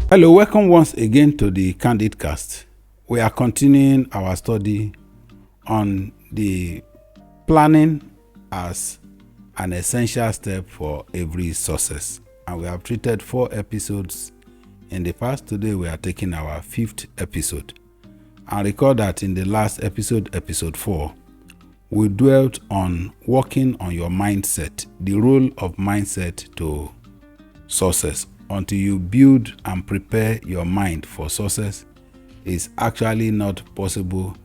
Hello, welcome once again to the Candid Cast. We are continuing our study on the planning as an essential step for every success. And we have treated 4 episodes in the past. Today we are taking our 5th episode. And recall that in the last episode, episode 4, we dwelt on working on your mindset, the role of mindset to success. Until you build and prepare your mind for success, it's actually not possible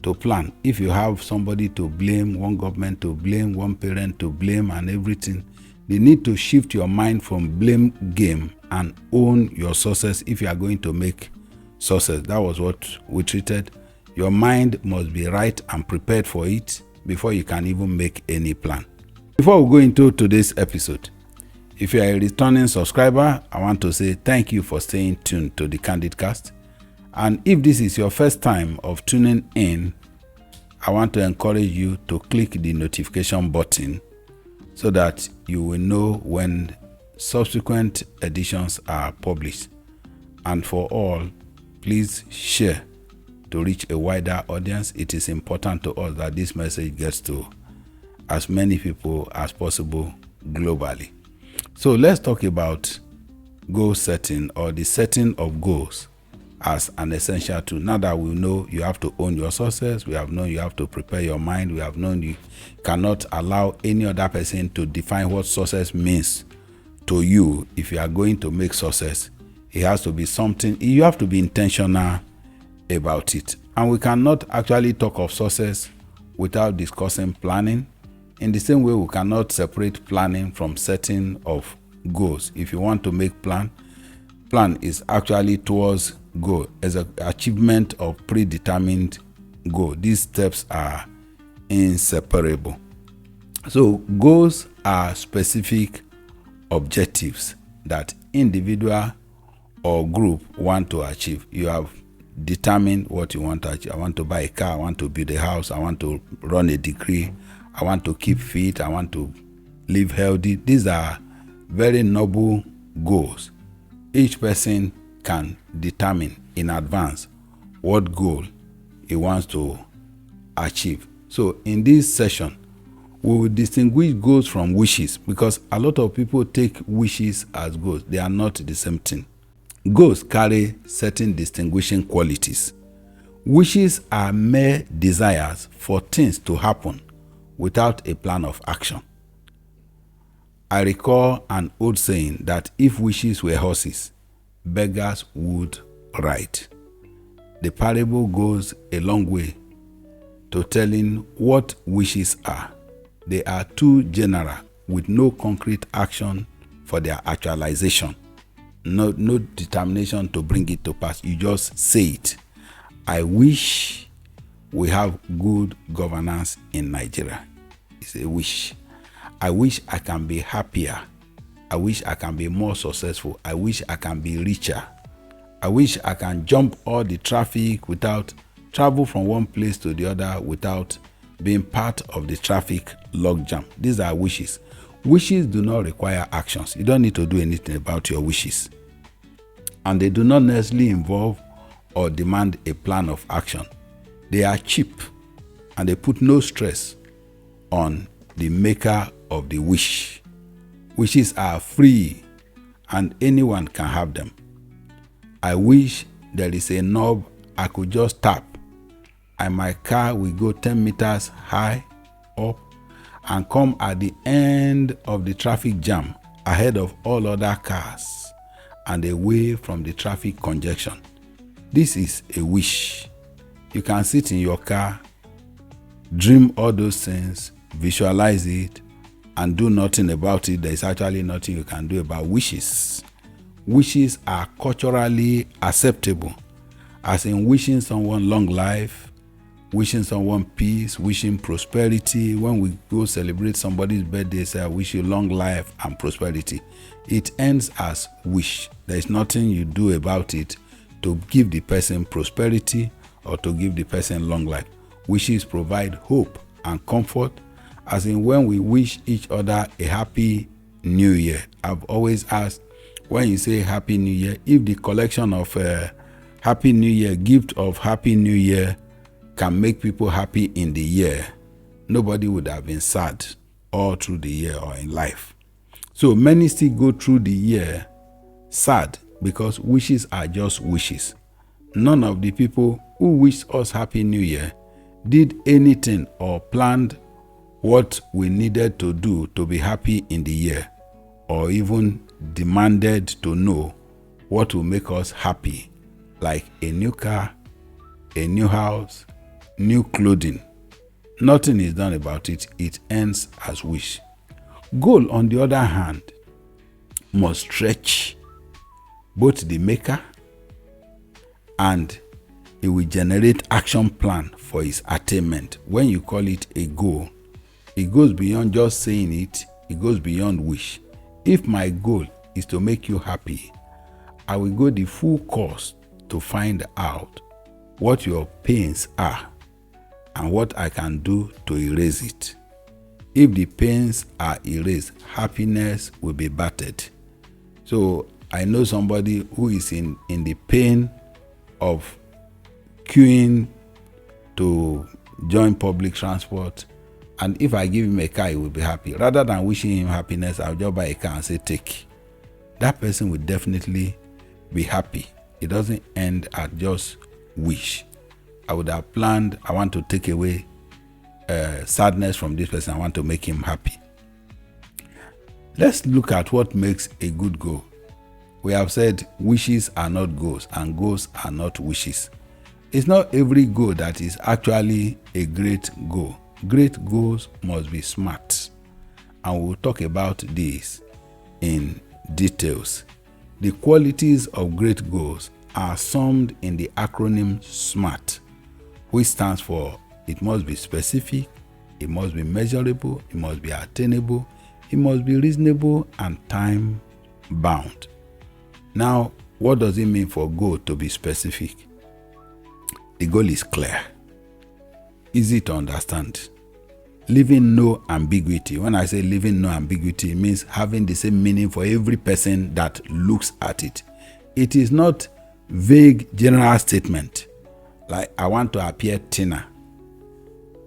to plan. If you have somebody to blame, one government to blame, one parent to blame and everything, you need to shift your mind from blame game and own your success if you are going to make success. That was what we treated. Your mind must be right and prepared for it before you can even make any plan. Before we go into today's episode, if you are a returning subscriber, I want to say thank you for staying tuned to the Candid Cast. And if this is your first time of tuning in, I want to encourage you to click the notification button so that you will know when subsequent editions are published. And for all, please share to reach a wider audience. It is important to us that this message gets to as many people as possible globally. So let's talk about goal setting, or the setting of goals as an essential tool. Now that we know you have to own your success, we have known you have to prepare your mind, we have known you cannot allow any other person to define what success means to you. If you are going to make success, it has to be something, you have to be intentional about it. And we cannot actually talk of success without discussing planning. In the same way, we cannot separate planning from setting of goals. If you want to make plan is actually towards goal as an achievement of predetermined goal. These steps are inseparable. So goals are specific objectives that individual or group want to achieve. You have determined what you want to achieve. I want to buy a car, I want to build a house, I want to run a degree, I want to keep fit, I want to live healthy. These are very noble goals. Each person can determine in advance what goal he wants to achieve. So in this session, we will distinguish goals from wishes, because a lot of people take wishes as goals. They are not the same thing. Goals carry certain distinguishing qualities. Wishes are mere desires for things to happen without a plan of action. I recall an old saying that if wishes were horses, beggars would ride. The parable goes a long way to telling what wishes are. They are too general with no concrete action for their actualization. No determination to bring it to pass. You just say it. I wish we have good governance in Nigeria. It's a wish. I wish I can be happier. I wish I can be more successful. I wish I can be richer. I wish I can jump all the traffic without travel from one place to the other without being part of the traffic logjam. These are wishes. Wishes do not require actions. You don't need to do anything about your wishes. And they do not necessarily involve or demand a plan of action. They are cheap and they put no stress on the maker of the wish. Wishes are free and anyone can have them. I wish there is a knob I could just tap and my car will go 10 meters high up and come at the end of the traffic jam ahead of all other cars and away from the traffic congestion. This is a wish. You can sit in your car, dream all those things, visualize it, and do nothing about it. There is actually nothing you can do about wishes. Wishes are culturally acceptable, as in wishing someone long life, wishing someone peace, wishing prosperity. When we go celebrate somebody's birthday, say, I wish you long life and prosperity. It ends as wish. There is nothing you do about it to give the person prosperity or to give the person long life. Wishes provide hope and comfort, as in when we wish each other a happy new year. I've always asked, when you say Happy New Year, if the collection of Happy New Year, gift of Happy New Year can make people happy in the year, nobody would have been sad all through the year or in life. So many still go through the year sad because wishes are just wishes. None of the people who wished us Happy New Year did anything or planned what we needed to do to be happy in the year, or even demanded to know what will make us happy, like a new car, a new house, new clothing. Nothing is done about it. It ends as wish. Goal, on the other hand, must stretch both the maker and it will generate action plan for its attainment. When you call it a goal, it goes beyond just saying it. It goes beyond wish. If my goal is to make you happy, I will go the full course to find out what your pains are and what I can do to erase it. If the pains are erased, happiness will be battered. So I know somebody who is in the pain of queuing to join public transport, and if I give him a car, he will be happy. Rather than wishing him happiness, I'll just buy a car and say, take. That person will definitely be happy. It doesn't end at just wish. I would have planned, I want to take away sadness from this person. I want to make him happy. Let's look at what makes a good goal. We have said wishes are not goals and goals are not wishes. It's not every goal that is actually a great goal. Great goals must be smart, and we'll talk about this in details. The qualities of great goals are summed in the acronym SMART, which stands for it must be specific, it must be measurable, it must be attainable, it must be reasonable and time bound. Now, what does it mean for goal to be specific? The goal is clear, easy to understand, leaving no ambiguity. When I say leaving no ambiguity, it means having the same meaning for every person that looks at it. It is not vague general statement like I want to appear thinner.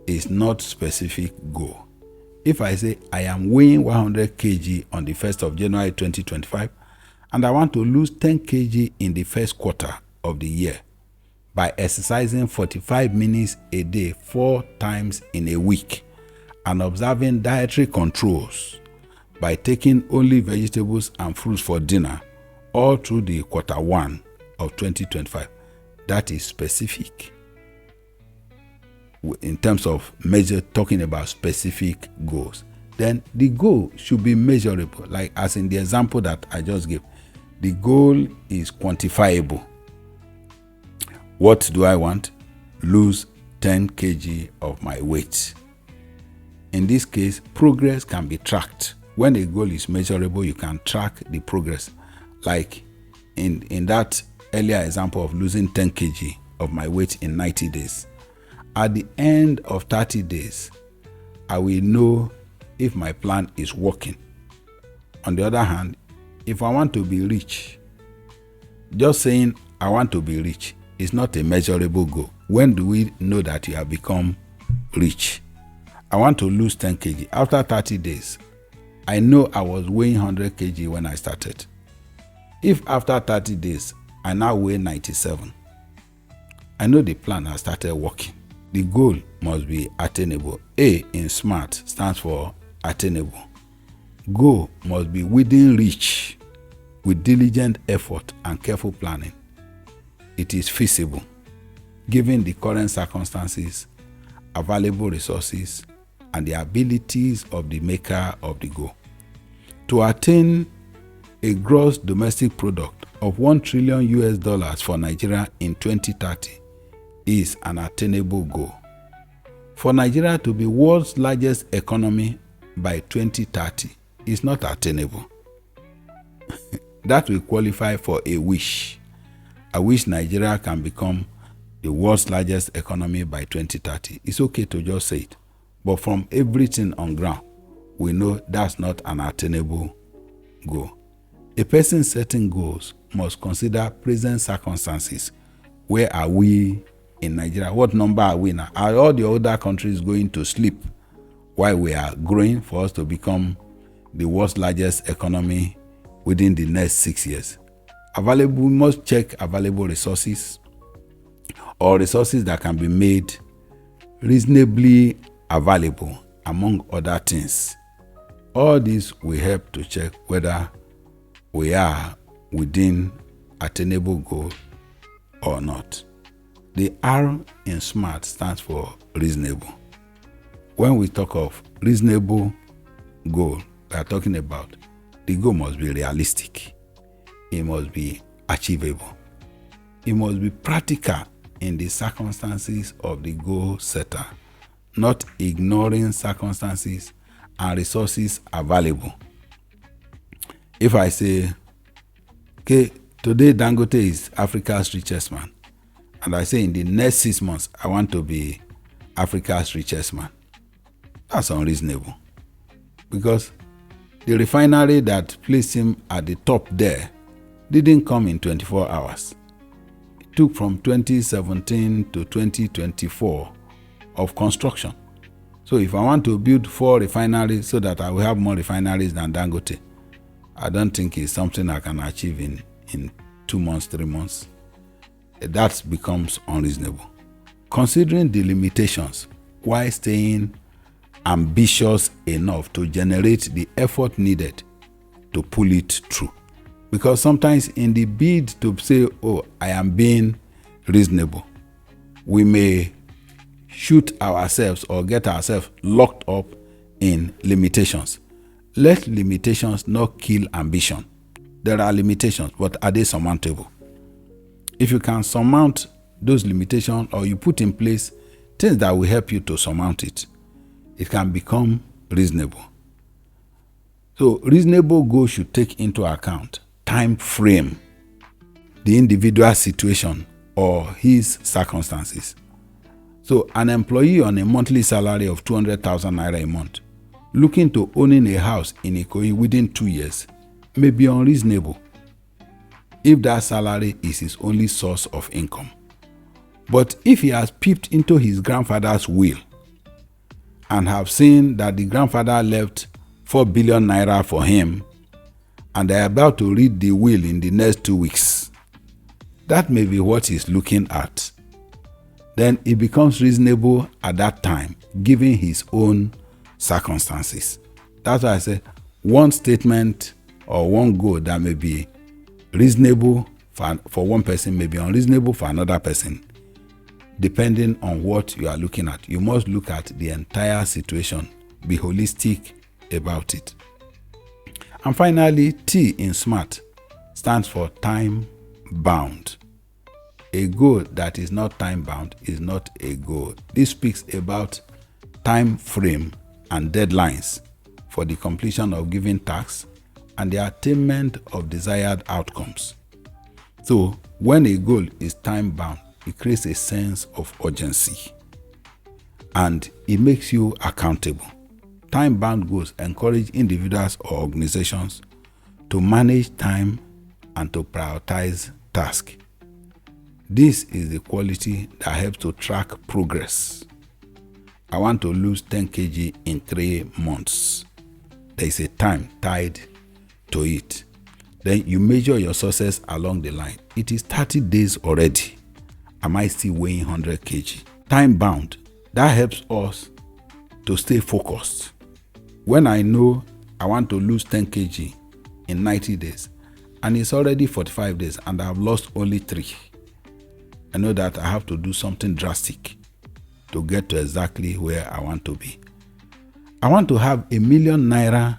It's not specific goal. If I say I am weighing 100 kg on the 1st of January 2025 and I want to lose 10 kg in the first quarter of the year by exercising 45 minutes a day 4 times in a week and observing dietary controls by taking only vegetables and fruits for dinner all through the quarter 1 of 2025, that is specific. In terms of measure, talking about specific goals, then the goal should be measurable. Like as in the example that I just gave, the goal is quantifiable. What do I want? Lose 10 kg of my weight. In this case, progress can be tracked. When a goal is measurable, you can track the progress. Like in that earlier example of losing 10 kg of my weight in 90 days. At the end of 30 days, I will know if my plan is working. On the other hand, if I want to be rich, just saying I want to be rich is not a measurable goal. When do we know that you have become rich? I want to lose 10 kg. After 30 days, I know I was weighing 100 kg when I started. If after 30 days, I now weigh 97, I know the plan has started working. The goal must be attainable. A in SMART stands for attainable. Goal must be within reach with diligent effort and careful planning. It is feasible, given the current circumstances, available resources, and the abilities of the maker of the goal. To attain a gross domestic product of $1 trillion for Nigeria in 2030 is an attainable goal. For Nigeria to be world's largest economy by 2030 is not attainable. That will qualify for a wish. I wish Nigeria can become the world's largest economy by 2030. It's okay to just say it. But from everything on ground, we know that's not an attainable goal. A person setting goals must consider present circumstances. Where are we in Nigeria? What number are we now? Are all the other countries going to sleep while we are growing for us to become the world's largest economy within the next 6 years? We must check available resources or resources that can be made reasonably available, among other things. All this will help to check whether we are within attainable goal or not. The R in SMART stands for reasonable. When we talk of reasonable goal, we are talking about the goal must be realistic. It must be achievable. It must be practical in the circumstances of the goal setter, not ignoring circumstances and resources available. If I say, okay, today Dangote is Africa's richest man, and I say in the next 6 months, I want to be Africa's richest man, that's unreasonable. Because the refinery that placed him at the top there didn't come in 24 hours. It took from 2017 to 2024 of construction. So if I want to build 4 refineries so that I will have more refineries than Dangote, I don't think it's something I can achieve in 2 months, 3 months. That becomes unreasonable. Considering the limitations while staying ambitious enough to generate the effort needed to pull it through. Because sometimes in the bid to say, oh, I am being reasonable, we may shoot ourselves or get ourselves locked up in limitations. Let limitations not kill ambition. There are limitations, but are they surmountable? If you can surmount those limitations, or you put in place things that will help you to surmount it, it can become reasonable. So reasonable goals should take into account time frame, the individual situation or his circumstances. So an employee on a monthly salary of 200,000 naira a month looking to owning a house in Ikoyi within 2 years may be unreasonable if that salary is his only source of income. But if he has peeped into his grandfather's will and have seen that the grandfather left 4 billion naira for him, and they are about to read the will in the next 2 weeks, that may be what he's looking at. Then it becomes reasonable at that time, given his own circumstances. That's why I say one statement or one goal that may be reasonable for one person may be unreasonable for another person, depending on what you are looking at. You must look at the entire situation, be holistic about it. And finally, T in SMART stands for time bound. A goal that is not time bound is not a goal. This speaks about time frame and deadlines for the completion of given tasks and the attainment of desired outcomes. So when a goal is time bound, it creates a sense of urgency and it makes you accountable. Time-bound goals encourage individuals or organizations to manage time and to prioritize tasks. This is the quality that helps to track progress. I want to lose 10 kg in 3 months. There is a time tied to it. Then you measure your success along the line. It is 30 days already. Am I still weighing 100 kg? Time-bound. That helps us to stay focused. When I know I want to lose 10 kg in 90 days and it's already 45 days and I've lost only 3, I know that I have to do something drastic to get to exactly where I want to be. I want to have 1 million naira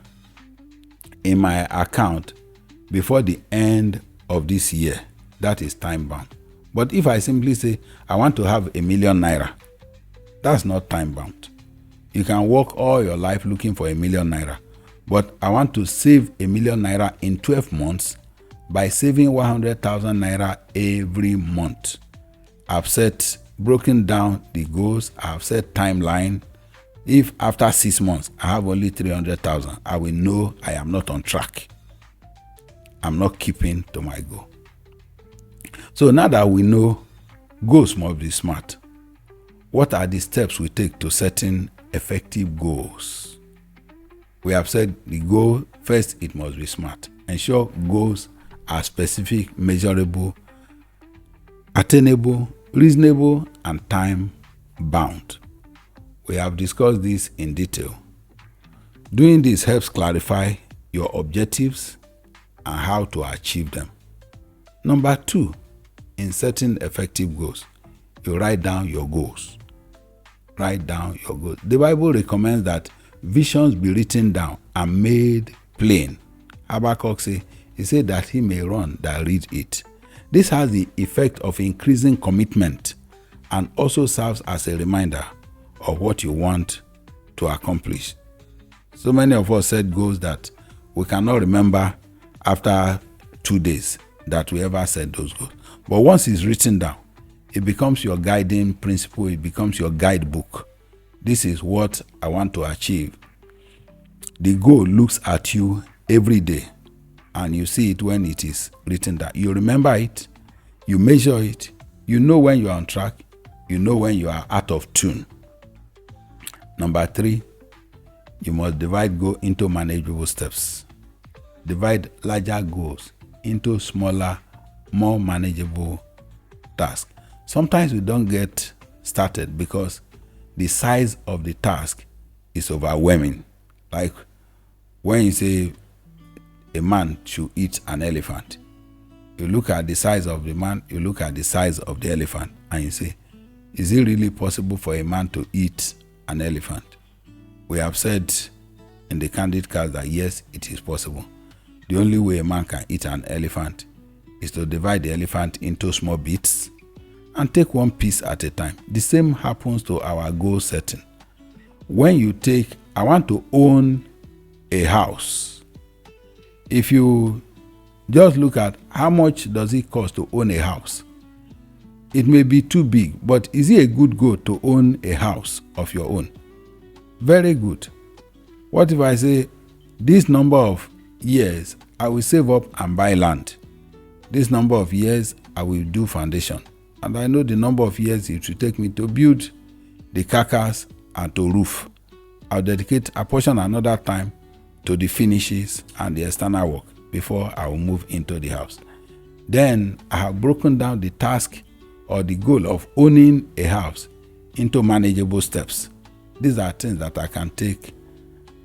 in my account before the end of this year. That is time bound. But if I simply say I want to have 1 million naira, that's not time bound. You can work all your life looking for 1 million naira. But I want to save 1 million naira in 12 months by saving 100,000 naira every month. I've broken down the goals. I've set timeline. If after 6 months I have only 300,000, I will know I am not on track. I'm not keeping to my goal. So now that we know goals must be smart, what are the steps we take to setting effective goals? We have said the goal, first, it must be smart. Ensure goals are specific, measurable, attainable, reasonable, and time-bound. We have discussed this in detail. Doing this helps clarify your objectives and how to achieve them. Number 2, in setting effective goals, you write down your goals. Write down your goals. The Bible recommends that visions be written down and made plain. Habakkuk says, he said that he may run that read it. This has the effect of increasing commitment and also serves as a reminder of what you want to accomplish. So many of us set goals that we cannot remember after 2 days that we ever set those goals. But once it's written down, it becomes your guiding principle. It becomes your guidebook. This is what I want to achieve. The goal looks at you every day, and you see it when it is written down. You remember it. You measure it. You know when you are on track. You know when you are out of tune. Number 3, you must divide goal into manageable steps. Divide larger goals into smaller, more manageable tasks. Sometimes we don't get started because the size of the task is overwhelming. Like when you say a man should eat an elephant, you look at the size of the man, you look at the size of the elephant, and you say, is it really possible for a man to eat an elephant? We have said in the candid cast that yes, it is possible. The only way a man can eat an elephant is to divide the elephant into small bits and take one piece at a time. The same happens to our goal setting. When you take, I want to own a house. If you just look at how much does it cost to own a house, it may be too big, but is it a good goal to own a house of your own? Very good. What if I say, this number of years, I will save up and buy land. This number of years, I will do foundation. And I know the number of years it will take me to build the carcass and to roof. I'll dedicate a portion another time to the finishes and the external work before I will move into the house. Then I have broken down the task or the goal of owning a house into manageable steps. These are things that I can take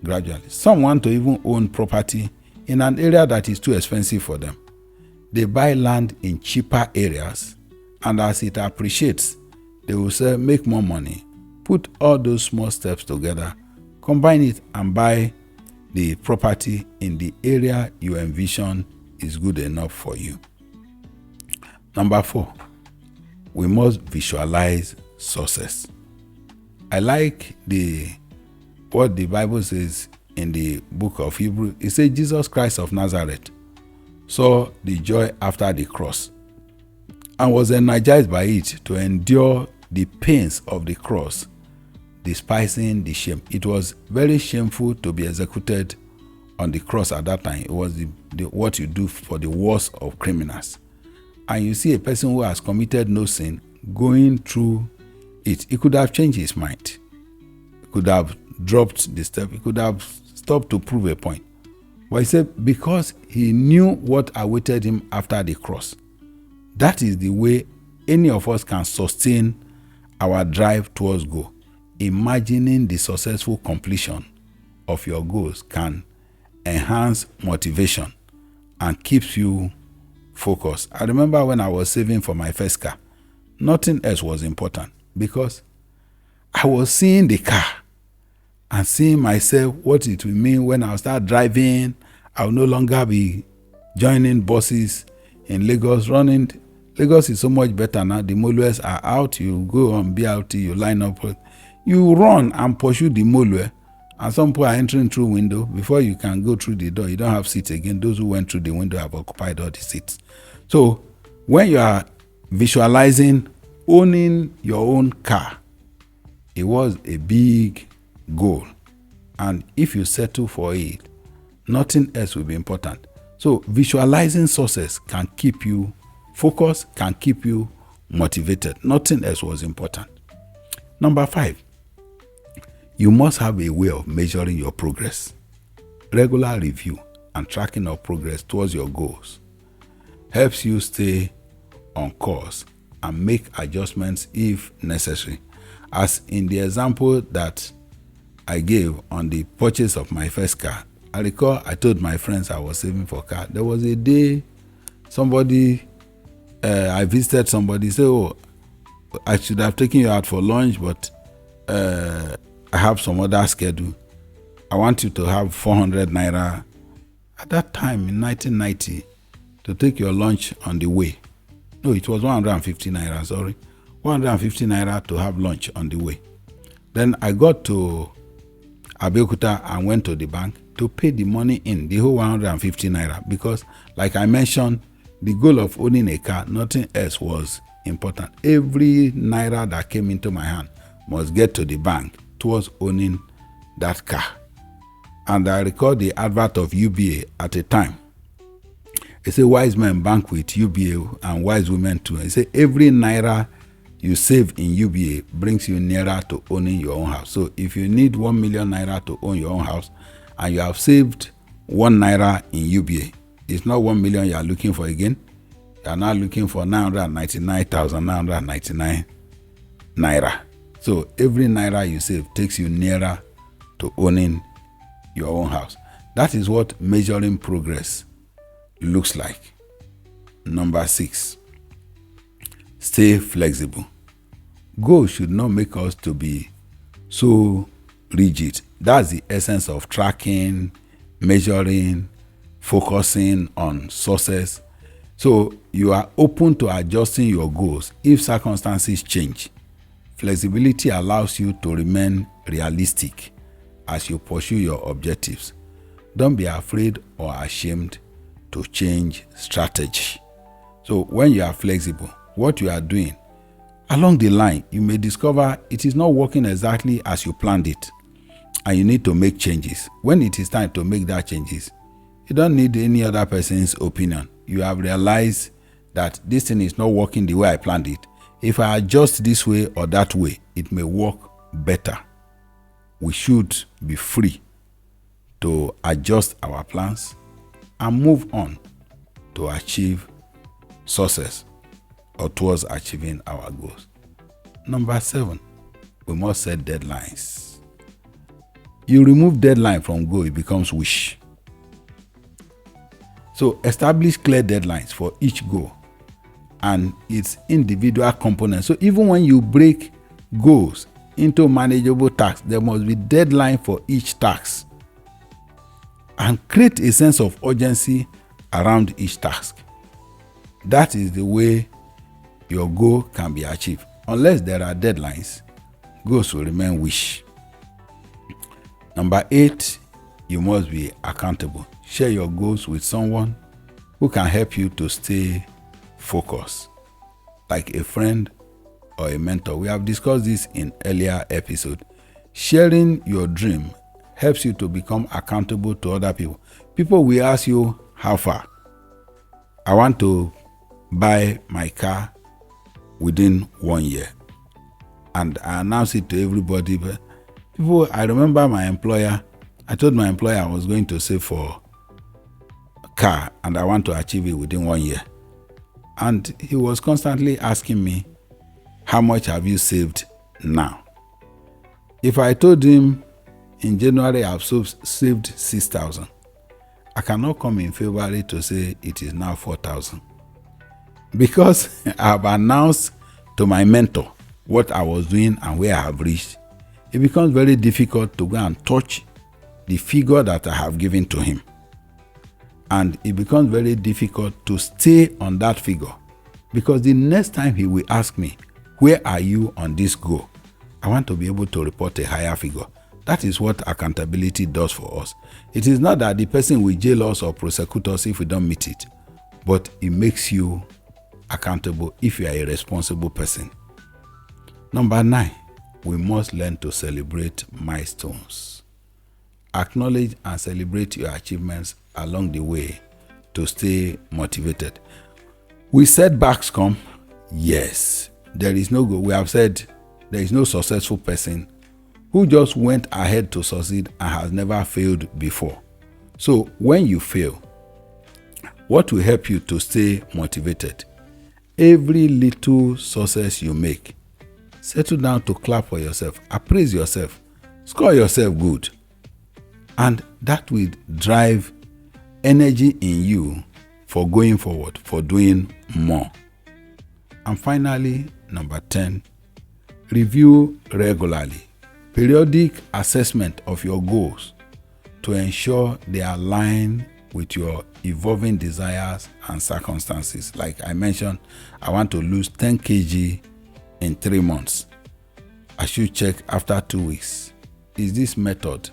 gradually. Some want to even own property in an area that is too expensive for them. They buy land in cheaper areas, and as it appreciates, they will say, make more money. Put all those small steps together, combine it, and buy the property in the area you envision is good enough for you. Number 4, we must visualize success. I like what the Bible says in the book of Hebrews. It says Jesus Christ of Nazareth saw the joy after the cross and was energized by it to endure the pains of the cross, despising the shame. It was very shameful to be executed on the cross at that time. It was what you do for the worst of criminals. And you see a person who has committed no sin going through it. He could have changed his mind. He could have dropped the step. He could have stopped to prove a point. But he said because he knew what awaited him after the cross. That is the way any of us can sustain our drive towards goal. Imagining the successful completion of your goals can enhance motivation and keeps you focused. I remember when I was saving for my first car, nothing else was important because I was seeing the car and seeing myself what it will mean when I start driving. I will no longer be joining buses in Lagos, running. Lagos is so much better now. The Molues are out. You go on BRT, you line up. You run and pursue the Molue. And some people are entering through window. Before you can go through the door, you don't have seats again. Those who went through the window have occupied all the seats. So when you are visualizing owning your own car, it was a big goal. And if you settle for it, nothing else will be important. So visualizing success can keep you focused, can keep you motivated. Nothing else was important. Number 5, you must have a way of measuring your progress. Regular review and tracking of progress towards your goals helps you stay on course and make adjustments if necessary. As in the example that I gave on the purchase of my first car, I recall I told my friends I was saving for a car. There was a day I visited somebody, said, "Oh, I should have taken you out for lunch, but I have some other schedule. I want you to have 400 naira at that time in 1990 to take your lunch on the way." No, it was 150 naira, sorry. 150 naira to have lunch on the way. Then I got to Abeokuta and went to the bank to pay the money in, the whole 150 naira, because like I mentioned, the goal of owning a car, nothing else was important. Every naira that came into my hand must get to the bank towards owning that car. And I recall the advert of UBA at a time. It said, "Wise men bank with UBA and wise women too." It said, every naira you save in UBA brings you nearer to owning your own house. So if you need 1 million naira to own your own house and you have saved 1 naira in UBA, it's not 1 million you are looking for again. You are now looking for 999,999 naira. So every naira you save takes you nearer to owning your own house. That is what measuring progress looks like. Number 6, stay flexible. Goals should not make us to be so rigid. That's the essence of tracking, measuring, focusing on success. So you are open to adjusting your goals if circumstances change. Flexibility allows you to remain realistic as you pursue your objectives. Don't be afraid or ashamed to change strategy. So when you are flexible, what you are doing, along the line, you may discover it is not working exactly as you planned it, and you need to make changes. When it is time to make that changes, you don't need any other person's opinion. You have realized that this thing is not working the way I planned it. If I adjust this way or that way, it may work better. We should be free to adjust our plans and move on to achieve success or towards achieving our goals. Number 7, we must set deadlines. You remove deadline from goal, it becomes wish. So establish clear deadlines for each goal and its individual components. So even when you break goals into manageable tasks, there must be deadline for each task, and create a sense of urgency around each task. That is the way your goal can be achieved. Unless there are deadlines, goals will remain wish. Number 8, you must be accountable. Share your goals with someone who can help you to stay focused, like a friend or a mentor. We have discussed this in earlier episode. Sharing your dream helps you to become accountable to other people. People will ask you, how far? I want to buy my car within 1 year. And I announce it to everybody. But people, I remember my employer, I told my employer I was going to save for a car and I want to achieve it within 1 year. And he was constantly asking me, how much have you saved now? If I told him in January I've saved 6,000, I cannot come in February to say it is now 4,000. Because I have announced to my mentor what I was doing and where I have reached, it becomes very difficult to go and touch the figure that I have given to him. And it becomes very difficult to stay on that figure, because the next time he will ask me, where are you on this goal? I want to be able to report a higher figure. That is what accountability does for us. It is not that the person will jail us or prosecute us if we don't meet it, but it makes you accountable if you are a responsible person. Number 9, we must learn to celebrate milestones. Acknowledge and celebrate your achievements along the way to stay motivated. Will setbacks come? Yes. There is no goal. We have said there is no successful person who just went ahead to succeed and has never failed before. So when you fail, what will help you to stay motivated? Every little success you make, settle down to clap for yourself, appraise yourself, score yourself good. And that will drive energy in you for going forward, for doing more. And finally, number 10, review regularly. Periodic assessment of your goals to ensure they align with your evolving desires and circumstances. Like I mentioned, I want to lose 10 kg in 3 months. I should check after 2 weeks. Is this method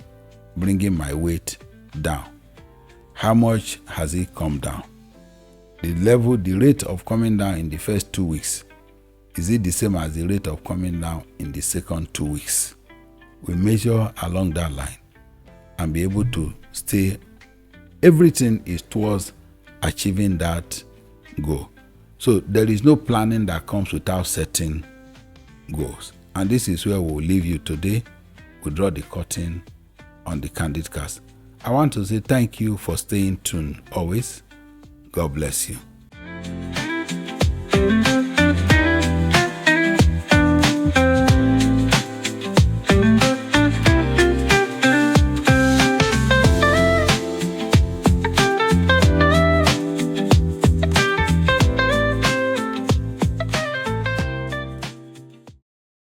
bringing my weight down? How much has it come down? The rate of coming down in the first 2 weeks, is it the same as the rate of coming down in the second 2 weeks? We measure along that line and be able to stay. Everything is towards achieving that goal. So there is no planning that comes without setting goals. And this is where we'll leave you today. We'll draw the curtain on the Candid Cast. I want to say thank you for staying tuned always. God bless you.